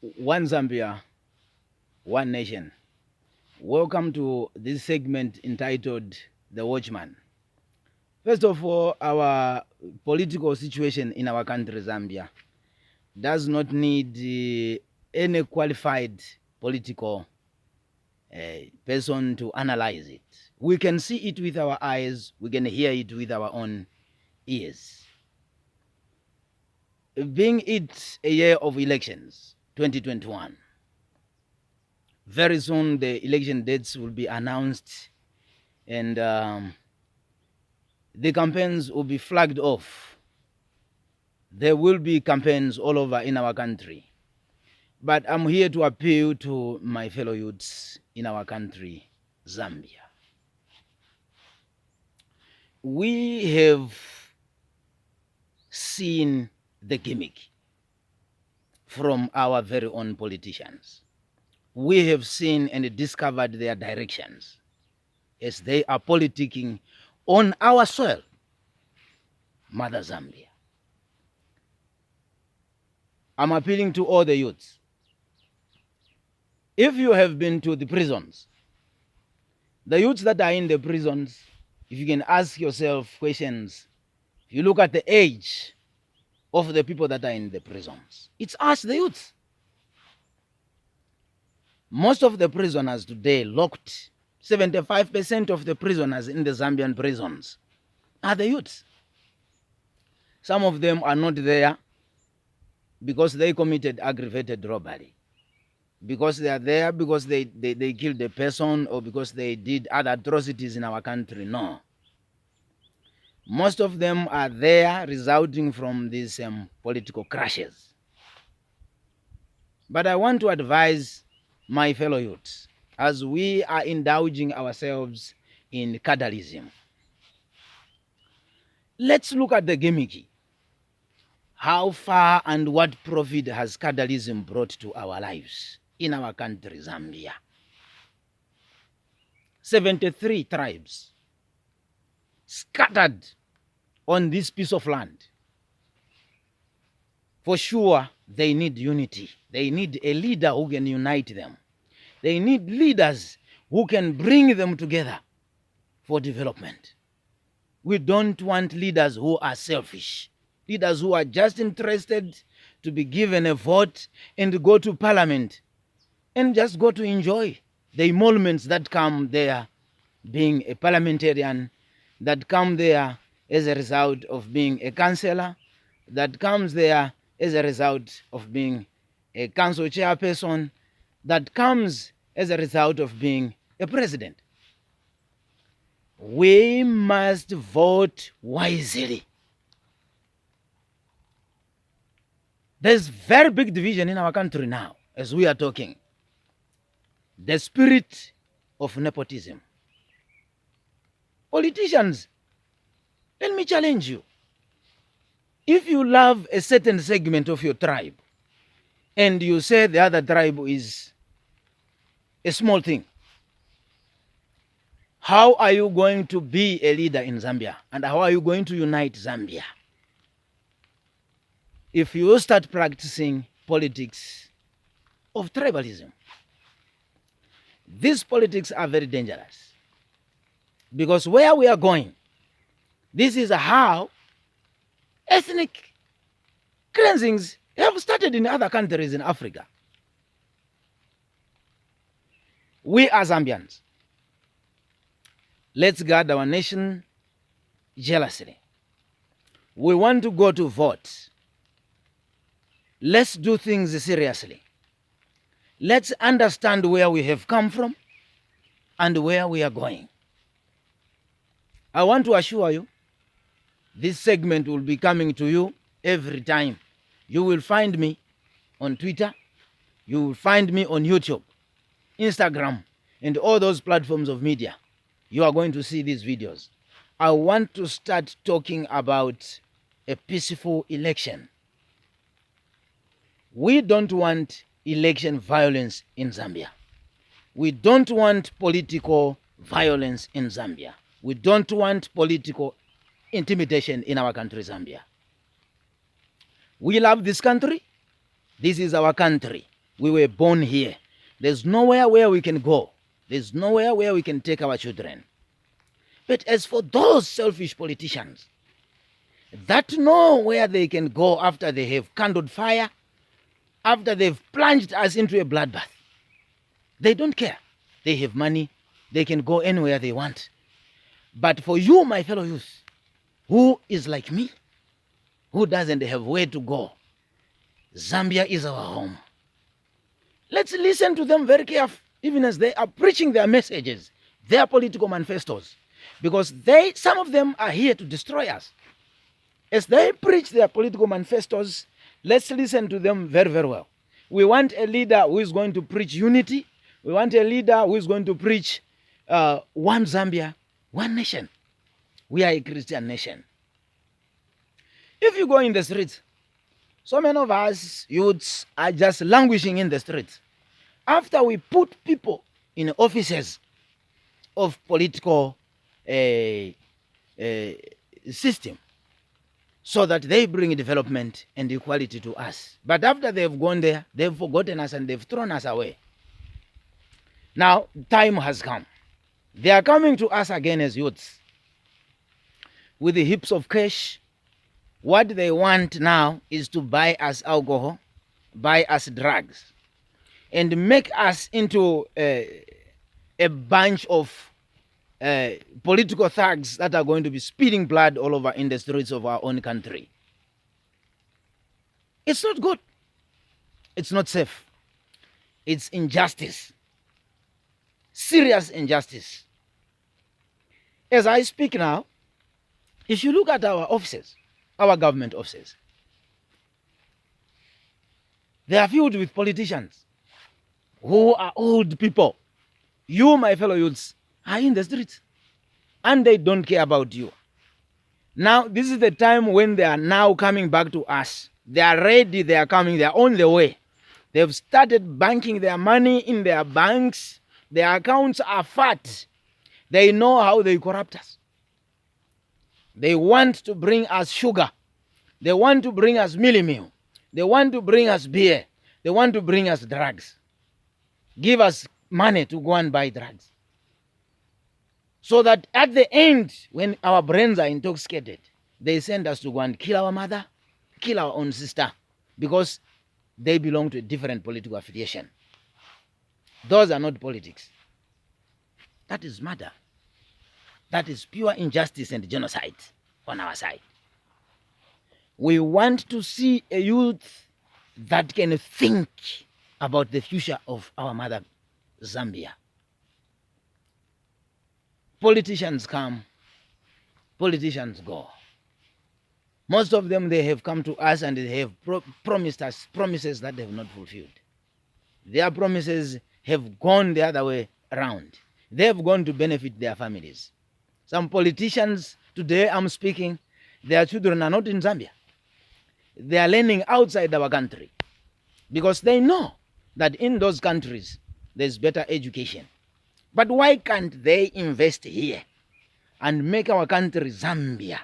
One Zambia, one nation. Welcome to this segment entitled The Watchman. First of all, our political situation in our country, Zambia, does not need any qualified political person to analyze it. We can see it with our eyes, we can hear it with our own ears. Being it a year of elections, 2021, very soon the election dates will be announced and the campaigns will be flagged off. There will be campaigns all over in our country. But I'm here to appeal to my fellow youths in our country, Zambia. We have seen the gimmick from our very own politicians. We have seen and discovered their directions as they are politicking on our soil, Mother Zambia. I'm appealing to all the youths. If you have been to the prisons, the youths that are in the prisons, if you can ask yourself questions, if you look at the age of the people that are in the prisons, it's us, the youths. Most of the prisoners today locked, 75% of the prisoners in the Zambian prisons are the youths. Some of them are not there because they committed aggravated robbery, because they are there because they killed a person or because they did other atrocities in our country. No. Most of them are there resulting from these political crashes. But I want to advise my fellow youths, as we are indulging ourselves in cadalism, let's look at the gimmicky. How far and what profit has cadalism brought to our lives in our country, Zambia? 73 tribes scattered on this piece of land. For sure, they need unity. They need a leader who can unite them. They need leaders who can bring them together for development. We don't want leaders who are selfish, leaders who are just interested to be given a vote and go to parliament and just go to enjoy the emoluments that come there being a parliamentarian, that come there as a result of being a councillor, that comes there as a result of being a council chairperson, that comes as a result of being a president. We must vote wisely. There's very big division in our country now, as we are talking. The spirit of nepotism. Politicians, let me challenge you. If you love a certain segment of your tribe, and you say the other tribe is a small thing, how are you going to be a leader in Zambia? And how are you going to unite Zambia? If you start practicing politics of tribalism. These politics are very dangerous. Because where we are going, this is how ethnic cleansings have started in other countries in Africa. We are Zambians. Let's guard our nation jealously. We want to go to vote. Let's do things seriously. Let's understand where we have come from and where we are going. I want to assure you, this segment will be coming to you every time. You will find me on Twitter. You will find me on YouTube, Instagram, and all those platforms of media. You are going to see these videos. I want to start talking about a peaceful election. We don't want election violence in Zambia. We don't want political violence in Zambia. We don't want political intimidation in our country, Zambia. We love this country. This is our country. We were born here. There's nowhere where we can go. There's nowhere where we can take our children. But as for those selfish politicians that know where they can go after they have kindled fire, after they've plunged us into a bloodbath, they don't care. They have money. They can go anywhere they want. But for you, my fellow youth, who is like me, who doesn't have where to go, Zambia is our home. Let's listen to them very carefully, even as they are preaching their messages, their political manifestos, because some of them are here to destroy us. As they preach their political manifestos, let's listen to them very, very well. We want a leader who is going to preach unity. We want a leader who is going to preach one Zambia, one nation. We are a Christian nation. If you go in the streets, so many of us youths are just languishing in the streets. After we put people in offices of political system so that they bring development and equality to us. But after they've gone there, they've forgotten us and they've thrown us away. Now, time has come. They are coming to us again as youths with the heaps of cash. What they want now is to buy us alcohol, buy us drugs, and make us into a bunch of political thugs that are going to be spilling blood all over in the streets of our own country. It's not good. It's not safe. It's injustice. Serious injustice. As I speak now, if you look at our offices, our government offices, they are filled with politicians who are old people. You, my fellow youths, are in the streets and they don't care about you. Now, this is the time when they are now coming back to us. They are ready, they are coming, they are on the way. They've started banking their money in their banks. Their accounts are fat. They know how they corrupt us. They want to bring us sugar. They want to bring us mealie meal. They want to bring us beer. They want to bring us drugs. Give us money to go and buy drugs. So that at the end, when our brains are intoxicated, they send us to go and kill our mother, kill our own sister, because they belong to a different political affiliation. Those are not politics. That is murder. That is pure injustice and genocide on our side. We want to see a youth that can think about the future of our mother, Zambia. Politicians come, politicians go. Most of them, they have come to us and they have promised us promises that they have not fulfilled. Their promises have gone the other way around. They have gone to benefit their families. Some politicians, today I'm speaking, their children are not in Zambia. They are learning outside our country because they know that in those countries there's better education. But why can't they invest here and make our country, Zambia,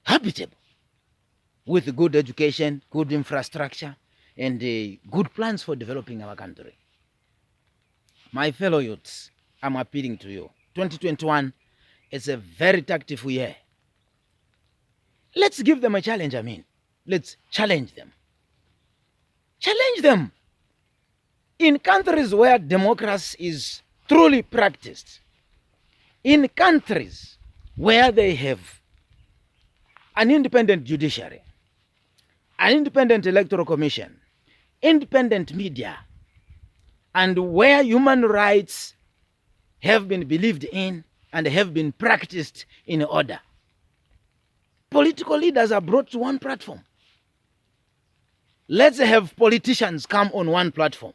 habitable with good education, good infrastructure, and good plans for developing our country? My fellow youths, I'm appealing to you. 2021 is a very tactful year. Let's give them a challenge, Let's challenge them. Challenge them. In countries where democracy is truly practiced, in countries where they have an independent judiciary, an independent electoral commission, independent media, and where human rights have been believed in and have been practiced in order, political leaders are brought to one platform. Let's have politicians come on one platform.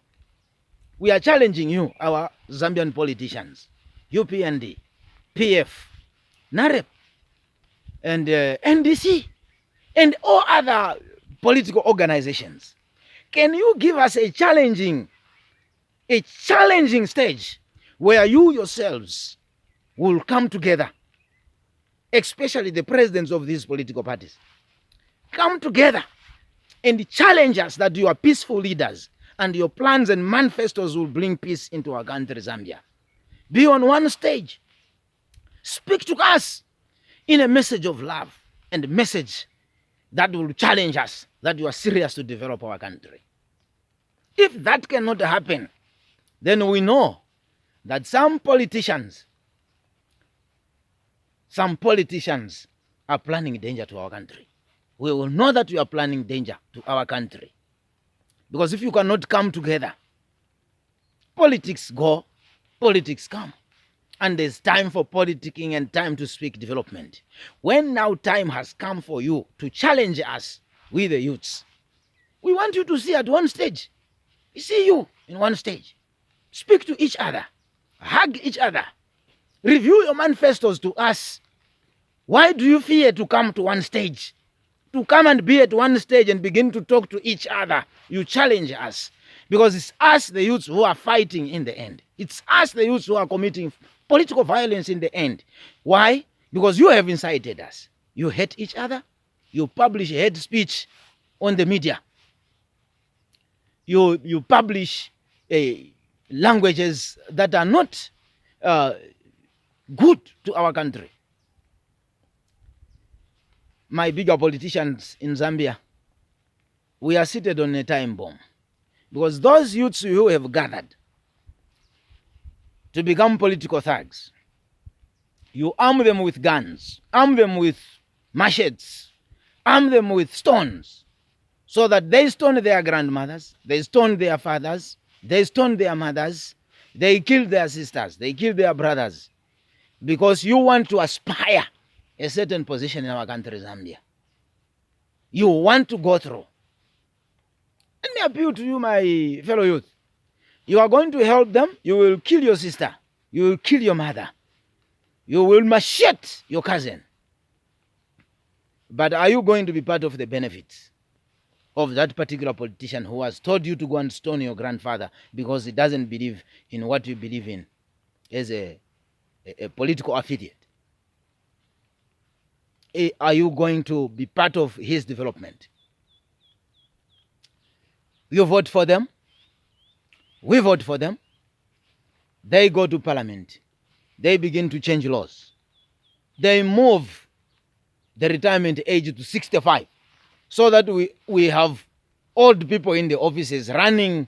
We are challenging you, our Zambian politicians, UPND, PF, NAREP, and NDC, and all other political organizations. Can you give us a challenging stage where you yourselves will come together, especially the presidents of these political parties, come together and challenge us that you are peaceful leaders and your plans and manifestos will bring peace into our country, Zambia. Be on one stage. Speak to us in a message of love and a message that will challenge us, that you are serious to develop our country. If that cannot happen, then we know that some politicians are planning danger to our country. We will know that you are planning danger to our country. Because if you cannot come together, politics go, politics come. And there's time for politicking and time to speak development. When now time has come for you to challenge us, we the youths, we want you to see at one stage. We see you in one stage. Speak to each other. Hug each other. Review your manifestos to us. Why do you fear to come to one stage? To come and be at one stage and begin to talk to each other. You challenge us. Because it's us, the youths, who are fighting in the end. It's us, the youths, who are committing political violence in the end. Why? Because you have incited us. You hate each other. You publish hate speech on the media. You publish languages that are not good to our country. My bigger politicians in Zambia, we are seated on a time bomb. Because those youths who have gathered to become political thugs, you arm them with guns, arm them with machetes, arm them with stones, so that they stone their grandmothers, they stone their fathers, they stone their mothers, they kill their sisters, they kill their brothers, because you want to aspire a certain position in our country, Zambia. You want to go through. Let me appeal to you, my fellow youth. You are going to help them, you will kill your sister, you will kill your mother, you will machete your cousin. But are you going to be part of the benefits of that particular politician who has told you to go and stone your grandfather because he doesn't believe in what you believe in as a political affiliate? Are you going to be part of his development? You vote for them. We vote for them. They go to parliament. They begin to change laws. They move the retirement age to 65 so that we have old people in the offices running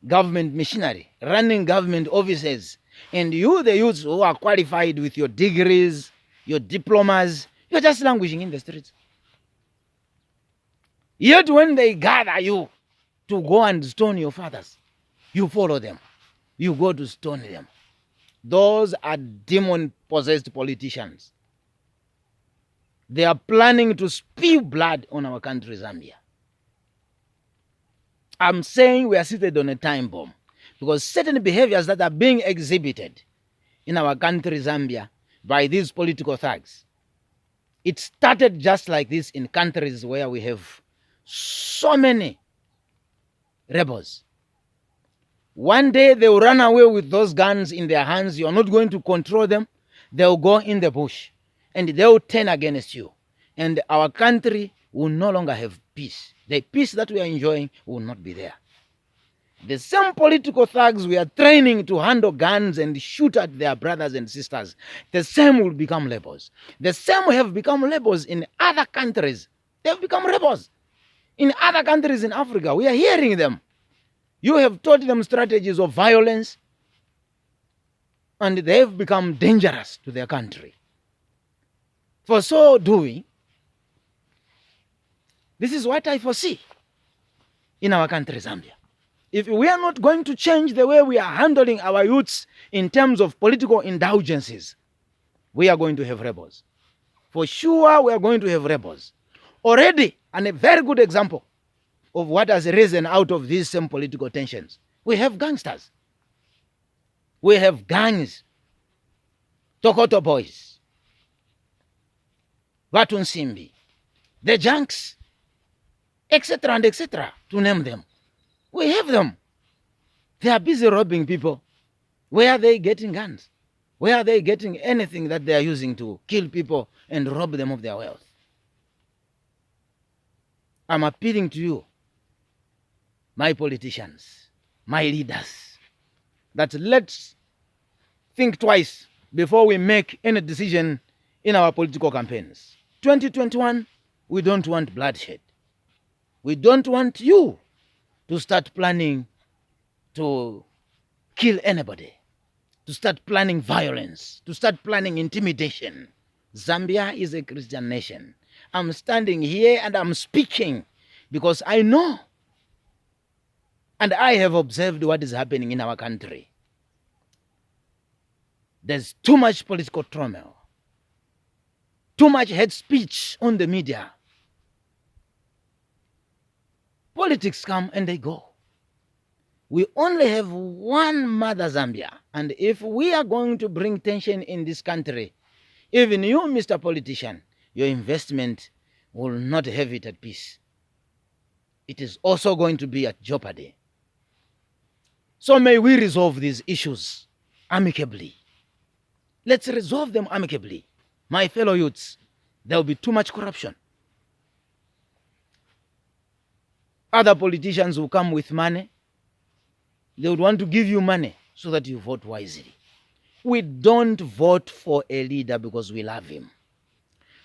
government machinery, running government offices. And you, the youths who are qualified with your degrees, your diplomas, you're just languishing in the streets. Yet when they gather you to go and stone your fathers, you follow them. You go to stone them. Those are demon-possessed politicians. They are planning to spill blood on our country, Zambia. I'm saying we are seated on a time bomb because certain behaviors that are being exhibited in our country, Zambia, by these political thugs, it started just like this in countries where we have so many rebels. One day they will run away with those guns in their hands. You are not going to control them. They will go in the bush and they will turn against you. And our country will no longer have peace. The peace that we are enjoying will not be there. The same political thugs we are training to handle guns and shoot at their brothers and sisters, the same will become rebels. The same have become rebels in other countries. They have become rebels. In other countries in Africa, we are hearing them. You have taught them strategies of violence, and they have become dangerous to their country. For so doing, this is what I foresee in our country, Zambia. If we are not going to change the way we are handling our youths in terms of political indulgences, we are going to have rebels. For sure, we are going to have rebels. Already, and a very good example of what has arisen out of these same political tensions, we have gangsters. We have gangs, Tokoto boys, Vatunsimbi, the junks, etc. and etc., to name them. We have them. They are busy robbing people. Where are they getting guns? Where are they getting anything that they are using to kill people and rob them of their wealth? I'm appealing to you. my politicians, my leaders, that let's think twice before we make any decision in our political campaigns. 2021, we don't want bloodshed. We don't want you to start planning to kill anybody, to start planning violence, to start planning intimidation. Zambia is a Christian nation. I'm standing here and I'm speaking because I know and I have observed what is happening in our country. There's too much political turmoil, too much hate speech on the media. Politics come and they go. We only have one mother Zambia. And if we are going to bring tension in this country, even you, Mr. Politician, your investment will not have it at peace. It is also going to be at jeopardy. So may we resolve these issues amicably. Let's resolve them amicably. My fellow youths, there will be too much corruption. Other politicians will come with money. They would want to give you money so that you vote wisely. We don't vote for a leader because we love him.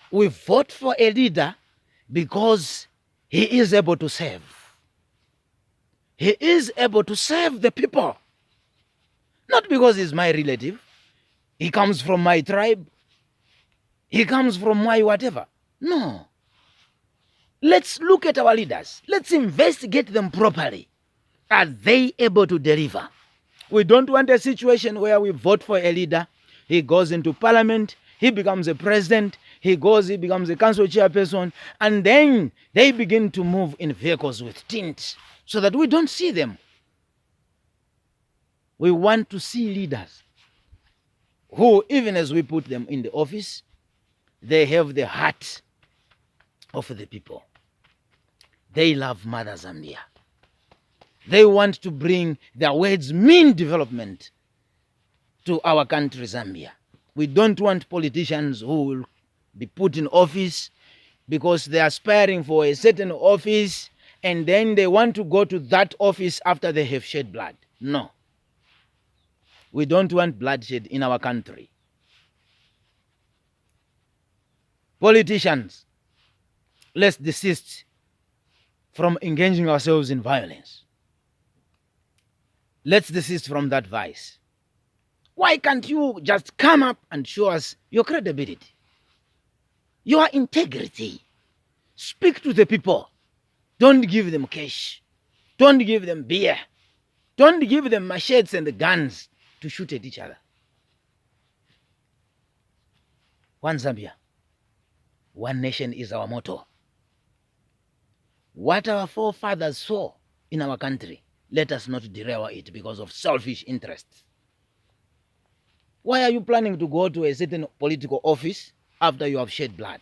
We vote for a leader because he is able to serve. He is able to serve the people. Not because he's my relative. He comes from my tribe. He comes from my whatever. No. Let's look at our leaders. Let's investigate them properly. Are they able to deliver? We don't want a situation where we vote for a leader. He goes into parliament. He becomes a president. He becomes a council chairperson. And then they begin to move in vehicles with tint so that we don't see them. We want to see leaders who, even as we put them in the office, they have the heart of the people. They love Mother Zambia. They want to bring their words mean development to our country, Zambia. We don't want politicians who will be put in office because they are aspiring for a certain office and then they want to go to that office after they have shed blood. No. We don't want bloodshed in our country. Politicians, let's desist from engaging ourselves in violence. Let's desist from that vice. Why can't you just come up and show us your credibility, your integrity? Speak to the people. Don't give them cash. Don't give them beer. Don't give them machetes and guns to shoot at each other. One Zambia, one nation is our motto. What our forefathers saw in our country, let us not derail it because of selfish interests. Why are you planning to go to a certain political office after you have shed blood?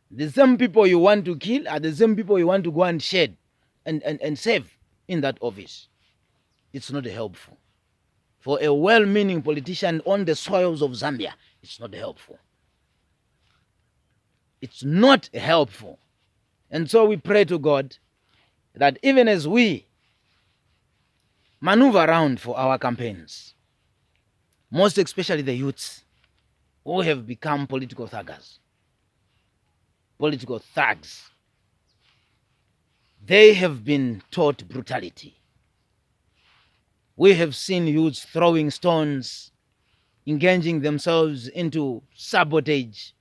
The same people you want to kill are the same people you want to go and shed and save in that office. It's not helpful. For a well-meaning politician on the soils of Zambia, it's not helpful. It's not helpful. And so we pray to God that even as we maneuver around for our campaigns, most especially the youths who have become political thuggers, they have been taught brutality. We have seen youths throwing stones, engaging themselves into sabotage,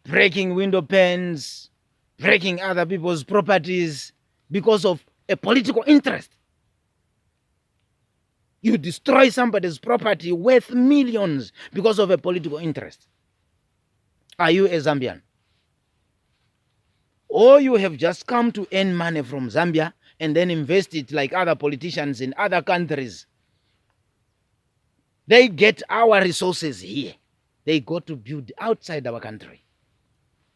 breaking window panes, breaking other people's properties because of a political interest. You destroy somebody's property worth millions because of a political interest. Are you a Zambian? Or you have just come to earn money from Zambia and then invest it like other politicians in other countries. They get our resources here. They go to build outside our country.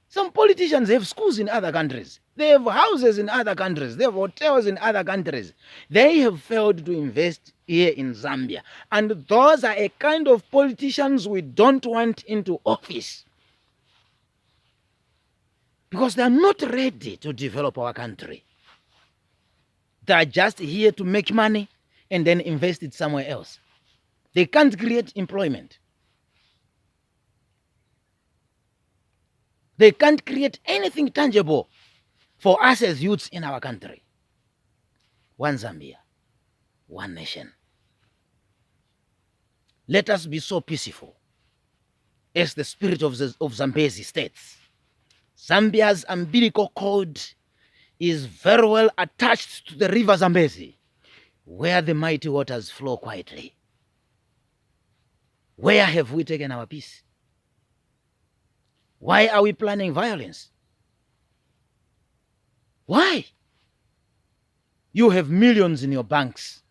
Some politicians have schools in other countries. They have houses in other countries. They have hotels in other countries. They have failed to invest here in Zambia. And those are a kind of politicians we don't want into office. Because they are not ready to develop our country. They are just here to make money and then invest it somewhere else. They can't create employment. They can't create anything tangible for us as youths in our country. One Zambia, one nation. Let us be so peaceful as the spirit of Zambezi states. Zambia's umbilical cord is very well attached to the river Zambezi, where the mighty waters flow quietly. Where have we taken our peace? Why are we planning violence? Why? You have millions in your banks,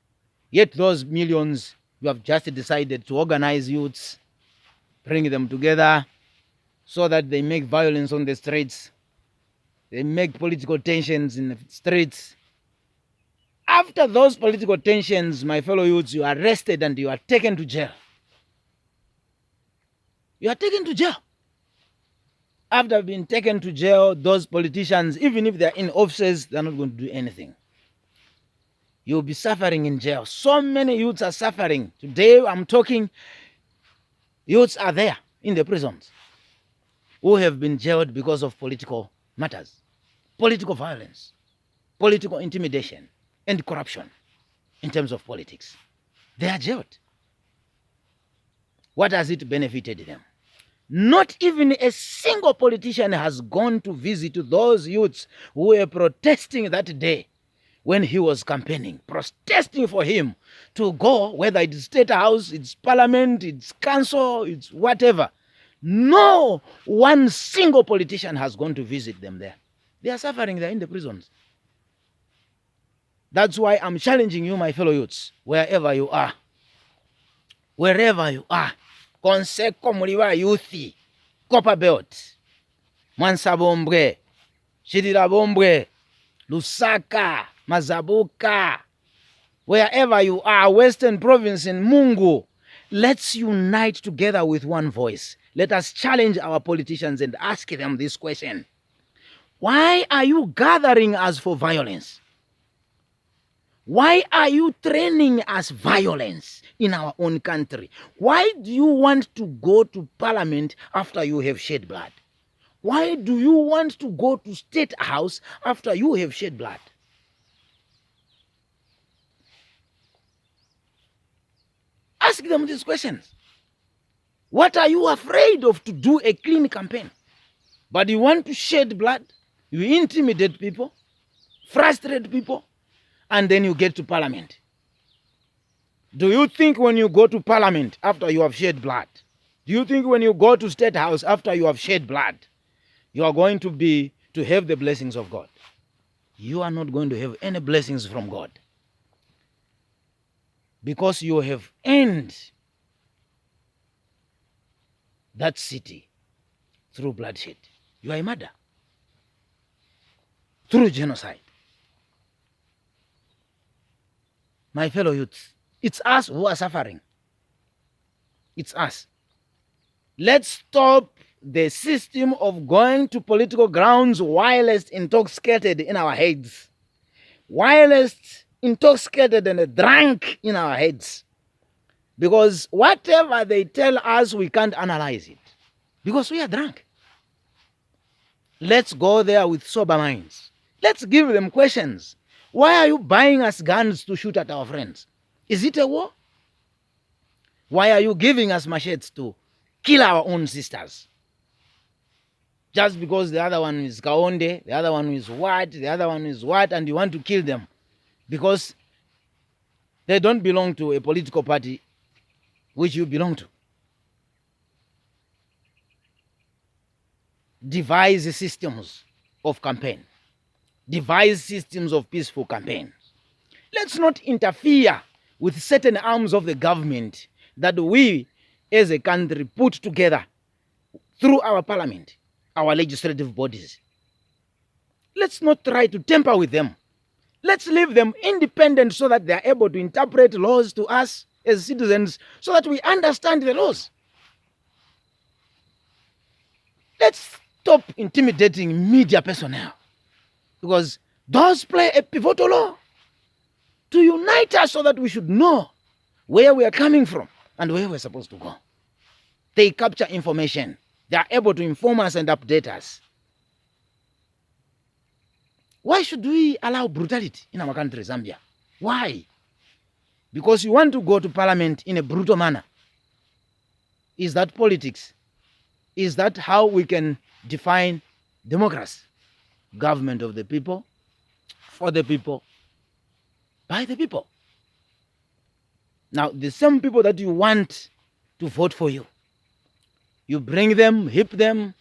yet those millions you have just decided to organize youths, bring them together so that they make violence on the streets. They make political tensions in the streets. After those political tensions, my fellow youths, you are arrested and you are taken to jail. You are taken to jail. After being taken to jail, those politicians, even if they're in offices, they're not going to do anything. You'll be suffering in jail. So many youths are suffering. Today, I'm talking, youths are there in the prisons who have been jailed because of political matters, political violence, political intimidation, and corruption in terms of politics. They are jailed. What has it benefited them? Not even a single politician has gone to visit those youths who were protesting that day when he was campaigning, protesting for him to go, whether it's State House, it's Parliament, it's Council, it's whatever. No one single politician has gone to visit them there. They are suffering there in the prisons. That's why I'm challenging you, my fellow youths, wherever you are. Wherever you are. Conseco Muliwa Youthi, Copper Belt, Mansabombwe, Shidirabombwe, Lusaka, Mazabuka, wherever you are, Western Province in Mungu, let's unite together with one voice. Let us challenge our politicians and ask them this question. Why are you gathering us for violence? Why are you training us violence in our own country? Why do you want to go to Parliament after you have shed blood? Why do you want to go to State House after you have shed blood? Ask them these questions. What are you afraid of to do a clean campaign? But you want to shed blood, you intimidate people, frustrate people, and then you get to Parliament. Do you think when you go to Parliament after you have shed blood, do you think when you go to State House after you have shed blood, you are going to have the blessings of God? You are not going to have any blessings from God. Because you have earned that city through bloodshed. You are a murderer. Through genocide. My fellow youths, it's us who are suffering. It's us. Let's stop the system of going to political grounds whilst intoxicated in our heads. Whilst intoxicated and drunk in our heads. Because whatever they tell us, we can't analyze it. Because we are drunk. Let's go there with sober minds. Let's give them questions. Why are you buying us guns to shoot at our friends? Is it a war? Why are you giving us machetes to kill our own sisters? Just because the other one is Kaonde, the other one is what, the other one is what, and you want to kill them because they don't belong to a political party which you belong to. Devise systems of campaign. Devise systems of peaceful campaigns. Let's not interfere with certain arms of the government that we as a country put together through our parliament, our legislative bodies. Let's not try to tamper with them. Let's leave them independent so that they are able to interpret laws to us as citizens so that we understand the laws. Let's stop intimidating media personnel because those play a pivotal role to unite us so that we should know where we are coming from and where we're supposed to go. They capture information. They are able to inform us and update us. Why should we allow brutality in our country, Zambia? Why? Because you want to go to parliament in a brutal manner. Is that politics? Is that how we can define democracy? Government of the people, for the people, by the people. Now, the same people that you want to vote for you, you bring them, hip them,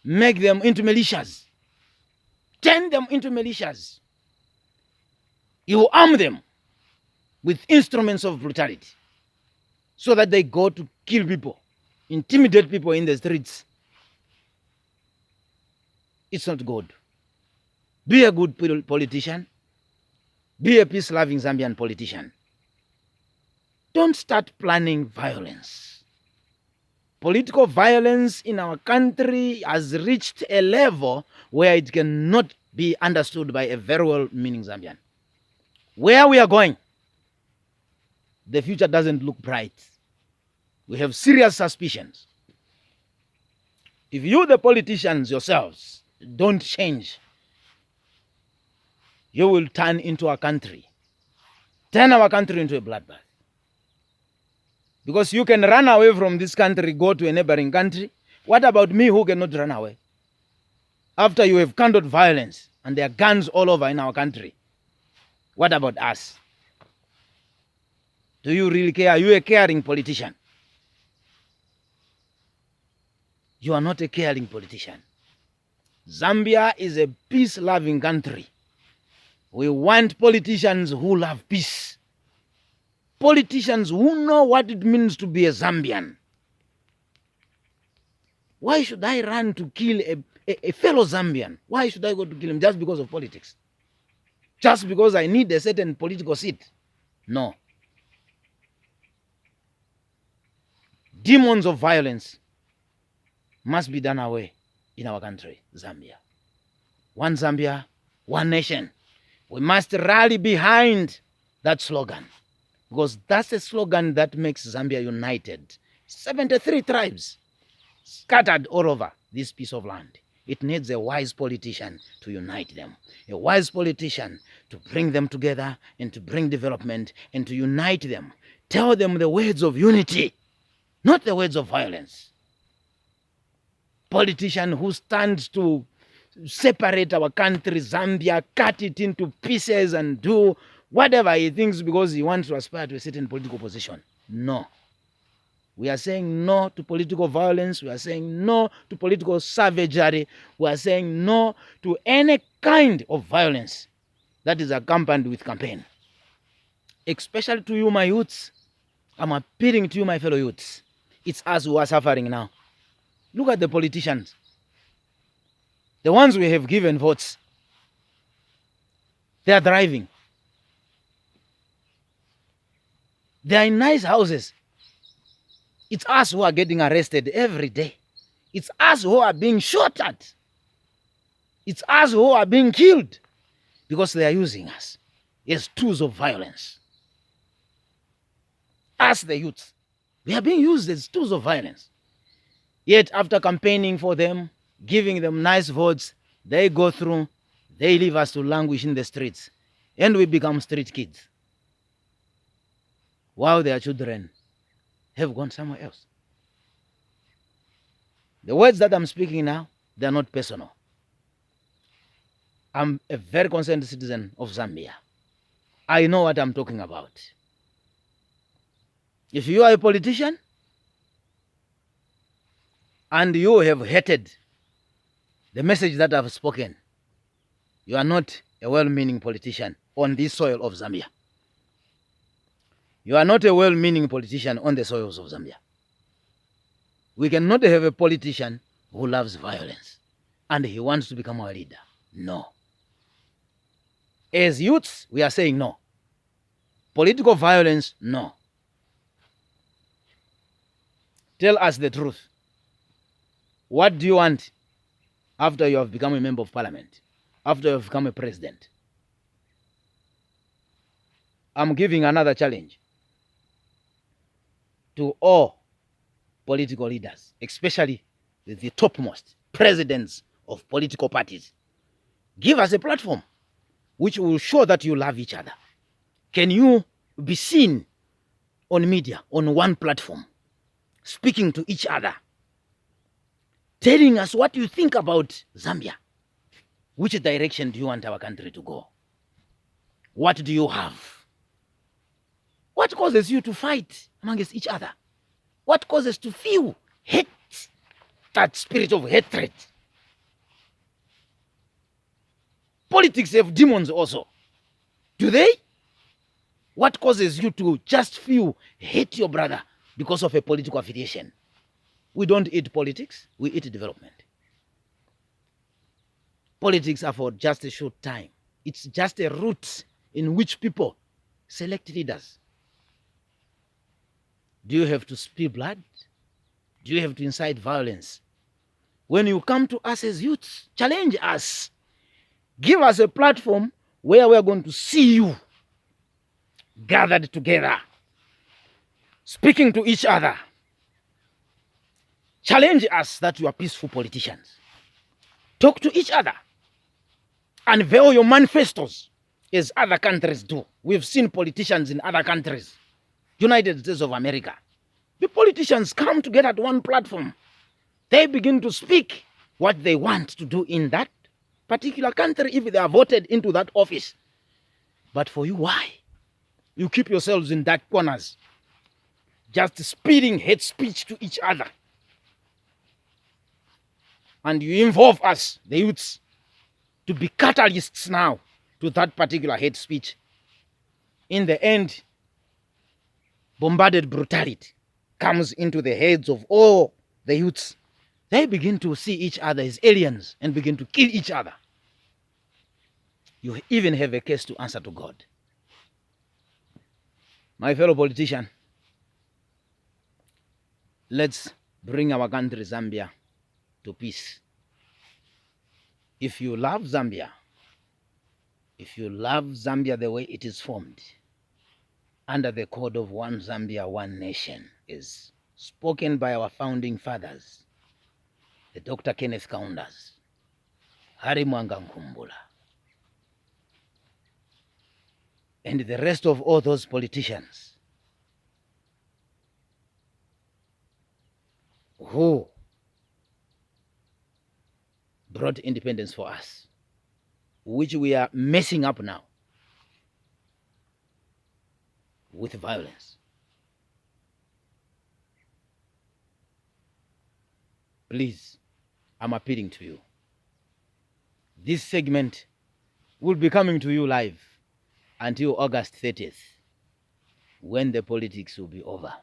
make them into militias, turn them into militias. You arm them with instruments of brutality so that they go to kill people, intimidate people in the streets. It's not good. Be a good politician. Be a peace-loving Zambian politician. Don't start planning violence. Political violence in our country has reached a level where it cannot be understood by a very well-meaning Zambian. Where we are going, the future doesn't look bright. We have serious suspicions. If you, the politicians yourselves, don't change, you will turn our country into a bloodbath. Because you can run away from this country, go to a neighboring country. What about me who cannot run away? After you have kindled violence and there are guns all over in our country, what about us? Do you really care? Are you a caring politician? You are not a caring politician. Zambia is a peace-loving country. We want politicians who love peace. Politicians who know what it means to be a Zambian. Why should I run to kill a fellow Zambian? Why should I go to kill him just because of politics? Just because I need a certain political seat? No. Demons of violence must be done away in our country, Zambia. One Zambia, one nation. We must rally behind that slogan, because that's a slogan that makes Zambia united. 73 tribes scattered all over this piece of land. It needs a wise politician to unite them, a wise politician to bring them together and to bring development and to unite them. Tell them the words of unity, not the words of violence. Politician who stands to separate our country, Zambia, cut it into pieces and do whatever he thinks because he wants to aspire to a certain political position. No. We are saying no to political violence. We are saying no to political savagery. We are saying no to any kind of violence that is accompanied with campaign. Especially to you, my youths. I'm appealing to you, my fellow youths. It's us who are suffering now. Look at the politicians. The ones we have given votes. They are driving. They are in nice houses. It's us who are getting arrested every day. It's us who are being shot at. It's us who are being killed because they are using us as tools of violence. Us, the youth, we are being used as tools of violence. Yet after campaigning for them, giving them nice votes, they go through, they leave us to languish in the streets, and we become street kids, while their children have gone somewhere else. The words that I'm speaking now, they are not personal. I'm a very concerned citizen of Zambia. I know what I'm talking about. If you are a politician and you have hated the message that I've spoken, you are not a well-meaning politician on this soil of Zambia. You are not a well-meaning politician on the soils of Zambia. We cannot have a politician who loves violence and he wants to become our leader. No. As youths, we are saying no. Political violence, no. Tell us the truth. What do you want after you have become a member of parliament? After you have become a president? I'm giving another challenge to all political leaders, especially the topmost presidents of political parties. Give us a platform which will show that you love each other. Can you be seen on media, on one platform, speaking to each other, telling us what you think about Zambia? Which direction do you want our country to go? What do you have? What causes you to fight amongst each other? What causes to feel hate, that spirit of hatred? Politics have demons also. Do they? What causes you to just feel hate your brother because of a political affiliation? We don't eat politics, we eat development. Politics are for just a short time. It's just a route in which people select leaders. Do you have to spill blood? Do you have to incite violence? When you come to us as youths, challenge us. Give us a platform where we're going to see you gathered together, speaking to each other. Challenge us that you are peaceful politicians. Talk to each other. Unveil your manifestos as other countries do. We've seen politicians in other countries, United States of America. The politicians come together at one platform. They begin to speak what they want to do in that particular country if they are voted into that office. But for you, why? You keep yourselves in dark corners, just speeding hate speech to each other. And you involve us, the youths, to be catalysts now to that particular hate speech. In the end, bombarded brutality comes into the heads of all the youths. They begin to see each other as aliens and begin to kill each other. You even have a case to answer to God. My fellow politician, let's bring our country, Zambia, to peace. If you love Zambia the way it is formed, under the code of one Zambia, one nation, is spoken by our founding fathers, the Dr. Kenneth Kaundas, Hari Mwanga Nkumbula, and the rest of all those politicians who brought independence for us, which we are messing up now with violence. Please, I'm appealing to you. This segment will be coming to you live until August 30th, when the politics will be over.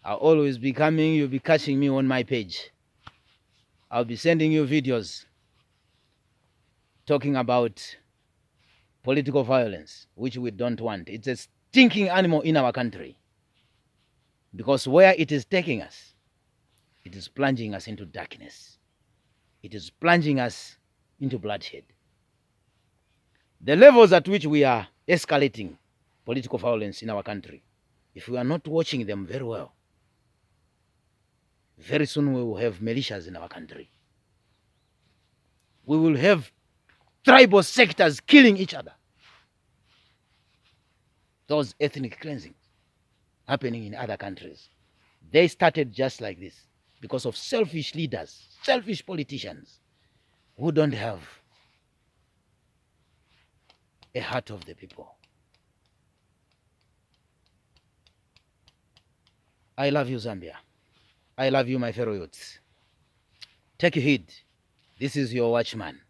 I'll always be coming, you'll be catching me on my page. I'll be sending you videos talking about political violence, which we don't want. It's a stinking animal in our country, because where it is taking us, it is plunging us into darkness. It is plunging us into bloodshed. The levels at which we are escalating political violence in our country, if we are not watching them very well, very soon we will have militias in our country. We will have tribal sectors killing each other. Those ethnic cleansings happening in other countries, they started just like this because of selfish leaders, selfish politicians who don't have a heart of the people. I love you, Zambia. I love you, my fellow youths. Take heed. This is your watchman.